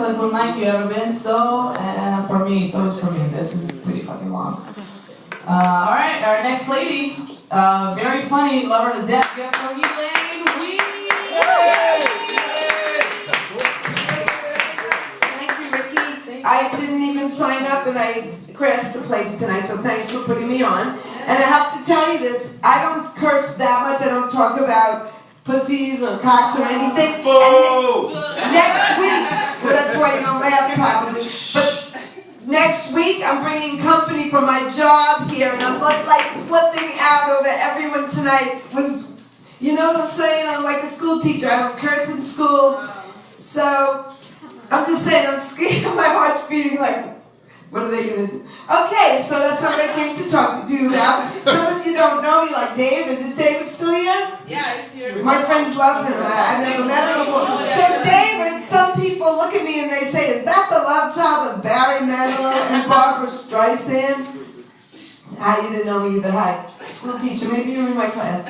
successful night you ever been. So, for me, so it's for me. This is pretty fucking long. Alright, our next lady. Very funny, love her to death. Get from Elaine. Thank you, Ricky. I didn't even sign up and I crashed the place tonight, so thanks for putting me on. And I have to tell you this, I don't curse that much. I don't talk about pussies or cocks or anything. And next week, well, that's why you don't laugh probably, but next week I'm bringing company from my job here, and I'm like flipping out over everyone tonight. Was, you know what I'm saying? I'm like a school teacher. I don't curse in school. So I'm just saying, I'm scared. My heart's beating like, what are they going to do? Okay, so that's what I came to talk to you about. Some of you don't know me, like David. Is David still here? Yeah, he's here. My friends love him. I've never met him before. So David, some people look at me and they say, is that the love child of Barry Manilow and Barbara Streisand? Ah, you didn't know me either. Hi. School teacher. Maybe you were in my class.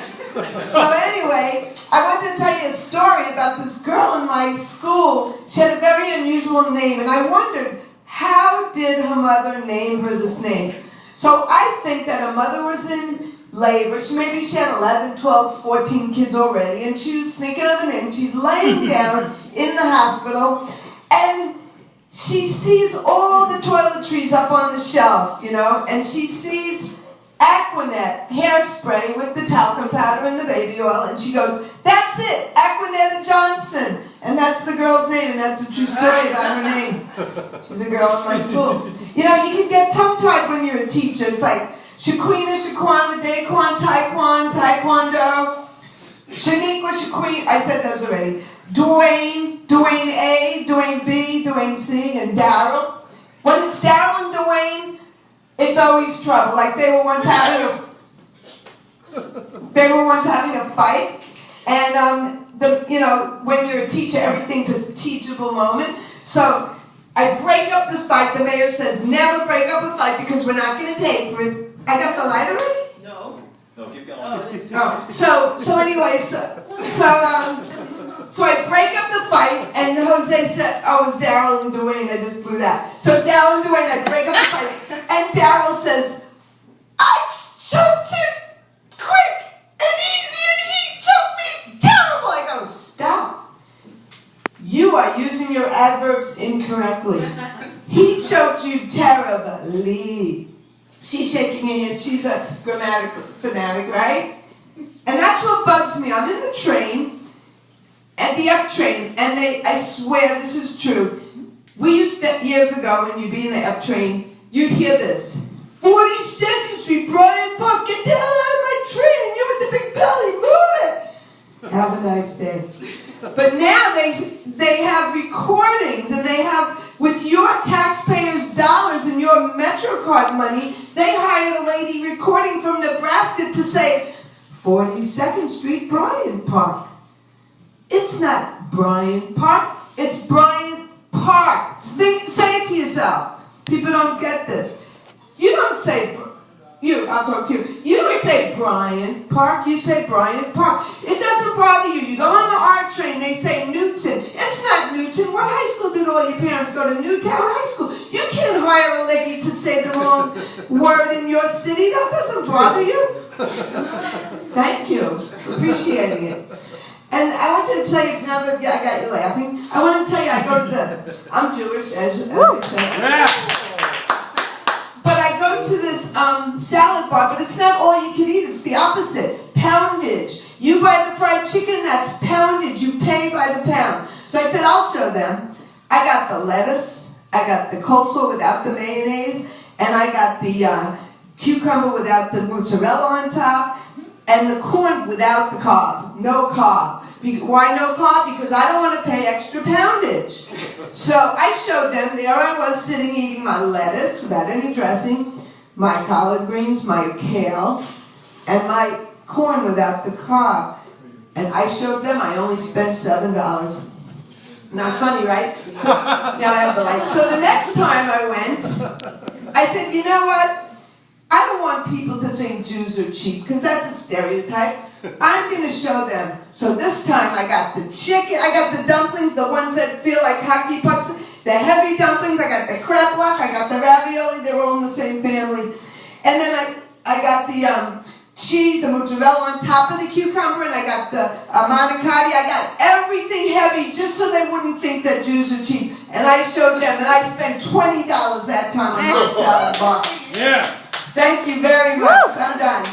So anyway, I want to tell you a story about this girl in my school. She had a very unusual name, and I wondered, how did her mother name her this name? So I think that her mother was in labor. Maybe she had 11, 12, 14 kids already, and she was thinking of a name. She's laying down in the hospital, and she sees all the toiletries up on the shelf, you know, and she sees Aquanet hairspray with the talcum powder and the baby oil, and she goes, that's it, Aquanetta Johnson. And that's the girl's name, and that's a true story about her name. She's a girl in my school. You know, you can get tongue-tied when you're a teacher. It's like Shaquina, Shaquana, Daquan, Taekwon, Taekwondo, Shaniqua, Shaquina, I said those already. Dwayne, Dwayne A, Dwayne B, Dwayne C, and Daryl. When it's Daryl and Dwayne, it's always trouble. Like they were once having a fight, and you know, when you're a teacher, everything's a teachable moment. So I break up this fight. The mayor says, never break up a fight because we're not going to pay for it. I got the light already? No. No, keep going. Oh. So anyway, so I break up the fight, and Jose said, oh, it was Daryl and Dwayne. I just blew that. So Daryl and Dwayne, I break up the fight, and Daryl says, I choked him quick and easy, and he choked me terrible. I go, stop. You are using your adverbs incorrectly. He choked you terribly. She's shaking her head. She's a grammatical fanatic, right? And that's what bugs me. I'm in the train, at the F train, and I swear this is true. We used to, years ago, when you'd be in the F train, you'd hear this. 42nd Street, Bryant Park, get the hell out of my train, and you with the big belly, move it. Have a nice day. But now they have recordings, and they have, with your taxpayers' dollars and your MetroCard money, they hired a lady recording from Nebraska to say, 42nd Street, Bryant Park. It's not Bryant Park, it's Bryant Park. Say it to yourself. People don't get this. You don't say, I'll talk to you. You don't say Bryant Park, you say Bryant Park. It doesn't bother you. You go on the R train, they say Newton. It's not Newton. What high school did all your parents go to? Newtown High School. You can't hire a lady to say the wrong word in your city. That doesn't bother you. Thank you for appreciating it. And I want to tell you, now that I got you laughing, I want to tell you, I go to I'm Jewish, as I said. Yeah. But I go to this salad bar, but it's not all you can eat, it's the opposite. Poundage. You buy the fried chicken, that's poundage. You pay by the pound. So I said, I'll show them. I got the lettuce, I got the coleslaw without the mayonnaise, and I got the cucumber without the mozzarella on top, and the corn without the cob. No cob. Why no cob? Because I don't want to pay extra poundage. So I showed them, there I was sitting eating my lettuce without any dressing, my collard greens, my kale, and my corn without the cob. And I showed them I only spent $7. Not funny, right? So now I have the light. So the next time I went, I said, you know what? I don't want people to think Jews are cheap, because that's a stereotype. I'm going to show them. So this time I got the chicken, I got the dumplings, the ones that feel like hockey pucks, the heavy dumplings, I got the kreplach, I got the ravioli, they were all in the same family. And then I got the cheese, the mozzarella on top of the cucumber, and I got the manicotti. I got everything heavy just so they wouldn't think that Jews are cheap. And I showed them, and I spent $20 that time on my salad bar. Yeah. Thank you very much. I'm done.